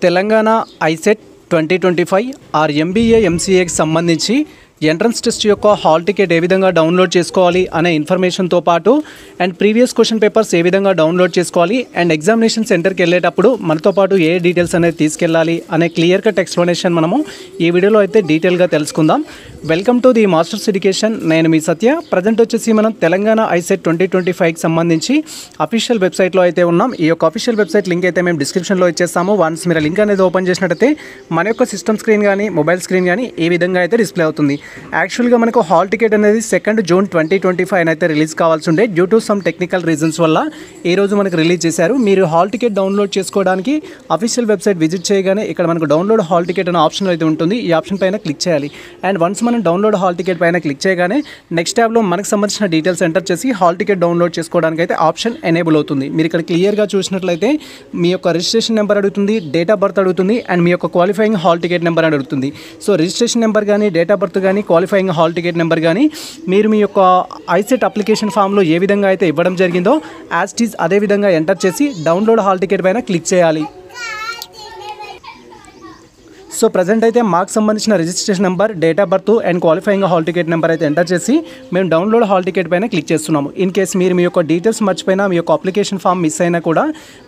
Telangana ICET 2025 or MBA ఎంసీఏకి సంబంధించి entrance test యొక్క hall ticket ఏ విధంగా డౌన్లోడ్ చేసుకోవాలి అనే ఇన్ఫర్మేషన్తో పాటు అండ్ ప్రీవియస్ క్వశ్చన్ పేపర్స్ ఏ విధంగా డౌన్లోడ్ చేసుకోవాలి అండ్ ఎగ్జామినేషన్ సెంటర్కి వెళ్ళేటప్పుడు మనతో పాటు ఏ డీటెయిల్స్ అనేది తీసుకెళ్ళాలి అనే క్లియర్ కట్ ఎక్స్ప్లెనేషన్ మనము ఈ వీడియోలో అయితే డీటెయిల్గా తెలుసుకుందాం. Welcome to the masters education. నేను మీ సత్య. ప్రజెంట్ వచ్చేసి మనం తెలంగాణ ఐసెట్ 2025కి సంబంధించి అఫీషియల్ వెబ్సైట్లో అయితే ఉన్నాం. ఈ యొక్క అఫీషియల్ వెబ్సైట్ లింక్ అయితే మేము డిస్క్రిప్షన్లో ఇచ్చేస్తాము. వన్స్ మీరు లింక్ అనేది ఓపెన్ చేసినట్టయితే మన యొక్క సిస్టమ్ స్క్రీన్ కానీ మొబైల్ స్క్రీన్ కానీ ఈ విధంగా అయితే డిస్ప్లే అవుతుంది. యాక్చువల్గా మనకు హాల్ టికెట్ అనేది 2 జూన్ 2025 అయితే రిలీజ్ కావాల్సి ఉండే. Due to some technical reasons వల్ల ఈరోజు మనకు రిలీజ్ చేశారు. మీరు హాల్ టికెట్ డౌన్లోడ్ చేసుకోవడానికి అఫీషియల్ వెబ్సైట్ విజిట్ చేయగానే ఇక్కడ మనకు డౌన్లోడ్ హాల్ టికెట్ అనే ఆప్షన్ అయితే ఉంటుంది. ఈ ఆప్షన్ పైన క్లిక్ చేయాలి. అండ్ వన్స్ మనం డౌన్లోడ్ హాల్ టికెట్ పైన క్లిక్ చేయగానే నెక్స్ట్ ట్యాబ్లో మనకు సంబంధించిన డీటెయిల్స్ ఎంటర్ చేసి హాల్ టికెట్ డౌన్లోడ్ చేసుకోవడానికి అయితే ఆప్షన్ ఎనేబుల్ అవుతుంది. మీరు ఇక్కడ క్లియర్గా చూసినట్లయితే మీ యొక్క రిజిస్ట్రేషన్ నెంబర్ అడుగుతుంది, డేట్ ఆఫ్ బర్త్ అడుగుతుంది అండ్ మీ యొక్క క్వాలిఫైయింగ్ హాల్ టికెట్ నెంబర్ అడుగుతుంది. సో రిజిస్ట్రేషన్ నెంబర్ కానీ డేట్ ఆఫ్ బర్త్ కానీ క్వాలిఫైయింగ్ హాల్ టికెట్ నెంబర్ కానీ మీరు మీ యొక్క ఐసెట్ అప్లికేషన్ ఫామ్లో ఏ విధంగా అయితే ఇవ్వడం జరిగిందో యాజ్ ఇట్ ఈజ్ అదే విధంగా ఎంటర్ చేసి డౌన్లోడ్ హాల్ టికెట్ పైన క్లిక్ చేయాలి. సో ప్రజెంట్ అయితే మాకు సంబంధించిన registration number, date of birth and qualifying hall ticket number అయితే ఎంటర్ చేసి మేము డౌన్లోడ్ హాల్ టికెట్ పైన క్లిక్ చేస్తున్నాము. ఇన్ కేస్ మీరు మీ యొక్క డీటెయిల్స్ మర్చిపోయినా, మీ యొక్క అప్లికేషన్ ఫామ్ మిస్ అయినా కూడా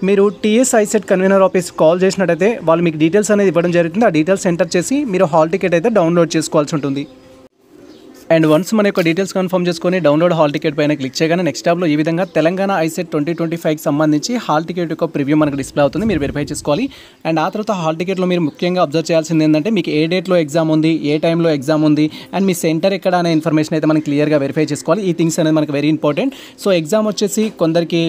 మీరు TS ICET convener office call చేసినట్టయితే వాళ్ళు మీకు డీటెయిల్స్ అనేది ఇవ్వడం జరుగుతుంది. ఆ డీటెయిల్స్ ఎంటర్ చేసి మీరు హాల్ టికెట్ అయితే డౌన్లోడ్ చేసుకోవాల్సి ఉంటుంది. అండ్ వన్స్ మన యొక్క డీటెయిల్స్ కన్ఫర్మ్ చేసుకొని డౌన్లోడ్ హాల్ టికెట్ పైన క్లిక్ చేయగానే నెక్స్ట్ ట్యాబ్లో ఈ విధంగా తెలంగాణ ఐసెట్ 2025కి సంబంధించి హాల్ టికెట్ యొక్క ప్రివ్యూ మనకు డిస్ప్లే అవుతుంది. మీరు వెరిఫై చేసుకోవాలి. అండ్ ఆ తర్వాత హాల్ టికెట్లో మీరు ముఖ్యంగా అబ్జర్వ్ చేయాల్సింది ఏంటంటే మీకు ఏ డేట్లో ఎగ్జామ్ ఉంది, ఏ టైంలో ఎగ్జామ్ ఉంది అండ్ మీ సెంటర్ ఎక్కడ అనే ఇన్ఫర్మేషన్ అయితే మనం క్లియర్గా వెరిఫై చేసుకోవాలి. ఈ థింగ్స్ అనేది మనకు వెరీ ఇంపార్టెంట్. సో ఎగ్జామ్ వచ్చేసి కొందరికి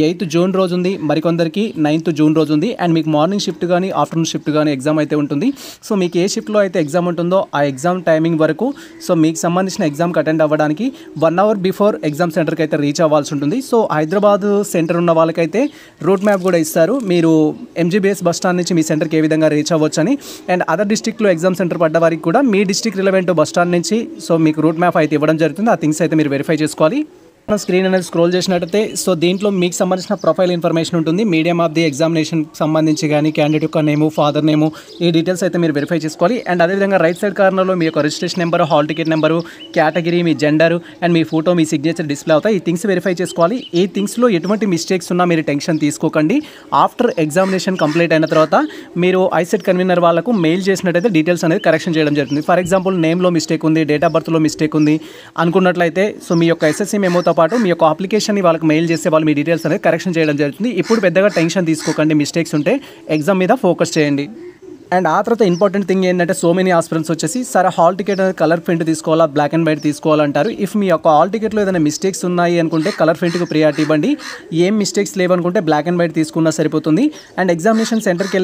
8th జూన్ రోజు ఉంది, మరికొందరికి 9th జూన్ రోజు ఉంది. అండ్ మీకు మార్నింగ్ షిఫ్ట్ కానీ ఆఫ్టర్నూన్ షిఫ్ట్ కానీ ఎగ్జామ్ అయితే ఉంటుంది. సో మీకు ఏ షిఫ్ట్లో అయితే ఎగ్జామ్ ఉంటుందో ఆ ఎగ్జామ్ టైమింగ్ వరకు సో మీకు సంబంధించిన ఎగ్జామ్కి అటెండ్ అవ్వడానికి 1 అవర్ బిఫోర్ ఎగ్జామ్ సెంటర్కి అయితే రీచ్ అవ్వాల్సి ఉంటుంది. సో హైదరాబాద్ సెంటర్ ఉన్న వాళ్ళకైతే రూట్ మ్యాప్ కూడా ఇస్తారు. మీరు ఎంజీబీఎస్ బస్ స్టాండ్ నుంచి మీ సెంటర్కి ఏ విధంగా రీచ్ అవ్వచ్చు అని. అండ్ అదర్ డిస్ట్రిక్ట్లో ఎగ్జామ్ సెంటర్ పడ్డ వారికి కూడా మీ డిస్ట్రిక్ట్ రిలవెంట్ బస్ స్టాండ్ నుంచి సో మీకు రూట్ మ్యాప్ అయితే ఇవ్వడం జరుగుతుంది. ఆ థింగ్స్ అయితే మీరు వెరిఫై చేసుకోవాలి. స్క్రీన్ అనేది స్క్రోల్ చేసినట్టయితే సో దీంట్లో మీకు సంబంధించిన ప్రొఫైల్ ఇన్ఫర్మేషన్ ఉంటుంది. మీడియం ఆఫ్ ది ఎగ్జామినేషన్ సంబంధించి కానీ క్యాండిడేట్ యొక్క నేము, ఫాదర్ నేము, ఈ డీటెయిల్స్ అయితే మీరు వెరిఫై చేసుకోవాలి. అండ్ అదేవిధంగా రైట్ సైడ్ కార్నర్లో మీ యొక్క registration number, hall ticket number, category, me gender and me photo, me signature display అవుతాయి. ఈ థింగ్స్ వెరిఫై చేసుకోవాలి. ఈ థింగ్స్లో ఎటువంటి మిస్టేక్స్ ఉన్నా మీరు టెన్షన్ తీసుకోకండి. ఆఫ్టర్ ఎగ్జామినేషన్ కంప్లీట్ అయిన తర్వాత మీరు ఐసెట్ కన్వీనర్ వాళ్ళకు మెయిల్ చేసినట్టయితే డీటెయిల్స్ అనేది కరెక్షన్ చేయడం జరుగుతుంది. ఫర్ ఎగ్జాంపుల్ నేమ్లో మిస్టేక్ ఉంది, డేట్ ఆఫ్ బర్త్లో మిస్టేక్ ఉంది అనుకున్నట్లయితే సో మీ యొక్క ఎస్ఎస్సీ మెమోతో పాటు మీ యొక్క అప్లికేషన్ని వాళ్ళకి మెయిల్ చేస్తే వాళ్ళు మీ డీటెయిల్స్ అనేది కరెక్షన్ చేయడం జరుగుతుంది. ఇప్పుడు పెద్దగా టెన్షన్ తీసుకోకండి. మిస్టేక్స్ ఉంటే ఎగ్జామ్ మీద ఫోకస్ చేయండి. అండ్ ఆ తర్వాత ఇంపార్టెంట్ థింగ్ ఏంటంటే సో మెనీ ఆస్పిరెంట్స్ వచ్చేసి సరే హాల్ టికెట్ అనేది కలర్ ప్రింట్ తీసుకోవాలా, బ్లాక్ అండ్ వైట్ తీసుకోవాలంటారు. ఇఫ్ మీ యొక్క హాల్ టికెట్లో ఏదైనా మిస్టేక్స్ ఉన్నాయి అనుకుంటే కలర్ ప్రింట్కి ప్రియారిటీ ఇవ్వండి. ఏం మిస్టేక్స్ లేవనుకుంటే బ్లాక్ అండ్ వైట్ తీసుకున్నా సరిపోతుంది. అండ్ ఎగ్జామినేషన్ సెంటర్కి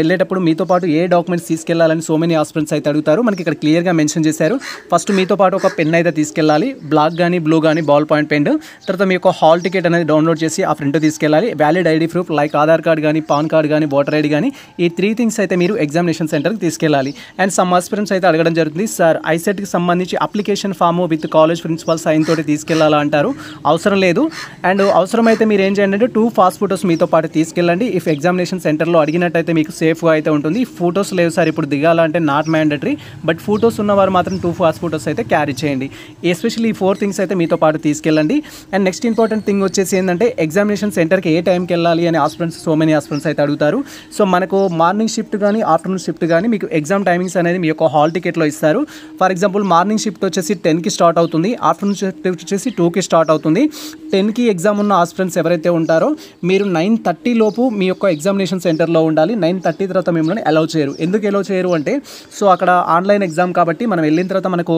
వెళ్ళేటప్పుడు మీతో పాటు ఏ డాక్యుమెంట్స్ తీసుకెళ్లాలని సో మెనీ ఆస్పిరెంట్స్ అయితే అడుగుతారు. మనకి ఇక్కడ క్లియర్గా మెన్షన్ చేశారు. ఫస్ట్ మీతో పాటు ఒక పెన్ అయితే తీసుకెళ్ళాలి, బ్లాక్ కానీ బ్లూ కానీ బాల్ పాయింట్ పెన్. తర్వాత మీ యొక్క హాల్ టికెట్ అనేది డౌన్లోడ్ చేసి ఆ ప్రింట్ తీసుకెళ్ళాలి. Valid ID proof like Aadhaar card కానీ, పాన్ కార్డ్ కానీ, ఓటర్ ఐడి కానీ, ఈ 3 థింగ్స్ అయితే మీరు ఎగ్జామినేషన్ సెంటర్కి తీసుకెళ్ళాలి. అండ్ సమ్ ఆస్పిరెంట్స్ అయితే అడగడం జరుగుతుంది, సార్ ఐసెట్కి సంబంధించి application form with college principal sign తోటి తీసుకెళ్లాలా అంటారు. అవసరం లేదు. అండ్ అవసరమైతే మీరు ఏం చేయండి అంటే 2 పాస్ ఫోటోస్ మీతో పాటు తీసుకెళ్ళండి. ఇఫ్ ఎగ్జామినేషన్ సెంటర్లో అడిగినట్టయితే మీకు సేఫ్గా అయితే ఉంటుంది. ఫోటోస్ లేవు సార్ ఇప్పుడు దిగాలంటే నాట్ మ్యాండటరీ, బట్ ఫోటోస్ ఉన్నవారు మాత్రం 2 పాస్ ఫోటోస్ అయితే క్యారీ చేయండి. ఎస్పెషల్లీ ఈ 4 థింగ్స్ అయితే మీతో పాటు తీసుకెళ్ళండి. అండ్ నెక్స్ట్ ఇంపార్టెంట్ థింగ్ వచ్చేసి ఏంటంటే ఎగ్జామినేషన్ సెంటర్కి ఏ టైంకి వెళ్ళాలి అని ఆస్పిరెంట్స్ సో మెనీ ఆస్పిరెంట్స్ అయితే అడుగుతారు. సో మనకు మార్నింగ్ షిఫ్ట్ కానీ ఆఫ్టర్నూన్ షిఫ్ట్ కానీ మీకు ఎగ్జామ్ టైమింగ్స్ అనేది మీ యొక్క హాల్ టికెట్లో ఇస్తారు. ఫర్ ఎగ్జాంపుల్ మార్నింగ్ షిఫ్ట్ వచ్చేసి 10కి స్టార్ట్ అవుతుంది, ఆఫ్టర్నూన్ షిఫ్ట్ వచ్చేసి 2కి స్టార్ట్ అవుతుంది. 10కి ఎగ్జామ్ ఉన్న ఆస్పిరెంట్స్ ఎవరైతే ఉంటారో మీరు 9:30 లోపు మీ యొక్క ఎగ్జామినేషన్ సెంటర్లో ఉండాలి. 9:30 తర్వాత మిమ్మల్ని అలౌ చేయరు. ఎందుకు అలౌ చేయరు అంటే సో అక్కడ ఆన్లైన్ ఎగ్జామ్ కాబట్టి మనం వెళ్ళిన తర్వాత మనకు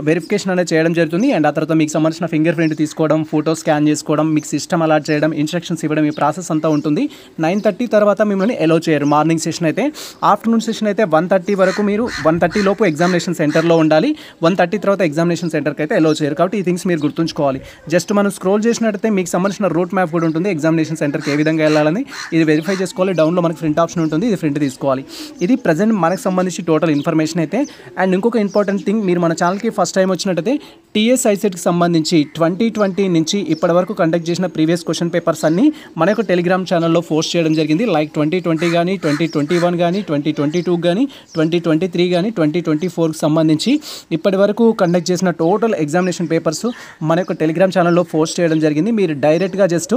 వెరిఫికేషన్ అనేది చేయడం జరుగుతుంది. అండ్ ఆ తర్వాత మీకు సంబంధించిన ఫింగర్ ప్రింట్ తీసుకోవడం, ఫోటో స్కాన్ చేసుకోవడం, మీకు సిస్టమ్ అలాట్ చేయడం, ఇన్స్ట్రక్షన్స్ ఇవ్వడం, ఈ ప్రాసెస్ అంతా ఉంటుంది. 9:30 తర్వాత మిమ్మల్ని అలౌ చేయరు మార్నింగ్ సెషన్ అయితే. ఆఫ్టర్నూన్ సెషన్ అయితే 1:30 వరకు మీరు 1:30 లోపు ఎగ్జామినేషన్ సెంటర్లో ఉండాలి. 1:30 తర్వాత ఎగ్జామినేషన్ సెంటర్కి అయితే అలో చేయరు. కాబట్టి ఈ థింగ్స్ మీరు గుర్తుంచుకోవాలి. జస్ట్ మనం స్క్రోల్ చేసినట్టయితే మీకు సంబంధించిన రూట్ మ్యాప్ కూడా ఉంటుంది. ఎగ్జామినేషన్ సెంటర్కి ఏ విధంగా వెళ్ళాలని ఇది వెరిఫై చేసుకోవాలి. డౌన్లో మనకి ప్రింట్ ఆప్షన్ ఉంటుంది, ఇది ప్రింట్ తీసుకోవాలి. ఇది ప్రజెంట్ మనకు సంబంధించి టోటల్ ఇన్ఫర్మేషన్ అయితే. అండ్ ఇంకొక ఇంపార్టెంట్ థింగ్, మీరు మన ఛానల్కి ఫస్ట్ టైం వచ్చినట్టయితే టీఎస్ ఐసెట్కి సంబంధించి 2020 నుంచి ఇప్పటి వరకు కండక్ట్ చేసిన ప్రీవియస్ క్వశ్చన్ పేపర్స్ అన్నీ మన యొక్క టెలిగ్రామ్ ఛానల్లో పోస్ట్ చేయడం జరిగింది. లైక్ 2020 కానీ, 2021 కానీ, 2022 కానీ, 2023 కానీ, 2024కి సంబంధించి ఇప్పటి వరకు కండక్ట్ చేసిన టోటల్ ఎగ్జామినేషన్ పేపర్స్ మన యొక్క టెలిగ్రామ్ ఛానల్లో పోస్ట్ చేయడం జరిగింది. మీరు డైరెక్ట్గా జస్ట్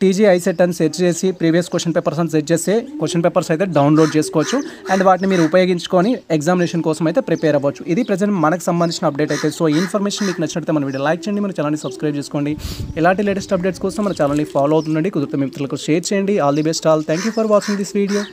టీజీ ఐసెట్ అని సెర్చ్ చేసి ప్రీవియస్ క్వశ్చన్ పేపర్స్ అని సెర్చ్ చేస్తే క్వశ్చన్ పేపర్స్ అయితే డౌన్లోడ్ చేసుకోవచ్చు. అండ్ వాటిని మీరు ఉపయోగించుకొని ఎగ్జామినేషన్ కోసం అయితే ప్రిపేర్ అవ్వచ్చు. ఇది ప్రజెంట్ మనకు సంబంధించిన అప్డేట్ అయితే. సో ఈ ఇన్ఫర్మేషన్ మీకు నచ్చినట్లయితే మన వీడియో లైక్ చేయండి, మన ఛానల్ని సబ్స్క్రైబ్ చేసుకోండి. ఇలాంటి లేటెస్ట్ అప్డేట్స్ కోసం మన ఛానల్ని ఫాలో అవుతుండండి. కుదిరితే మిత్రులకు షేర్ చేయండి. All the best all. Thank you for watching this video.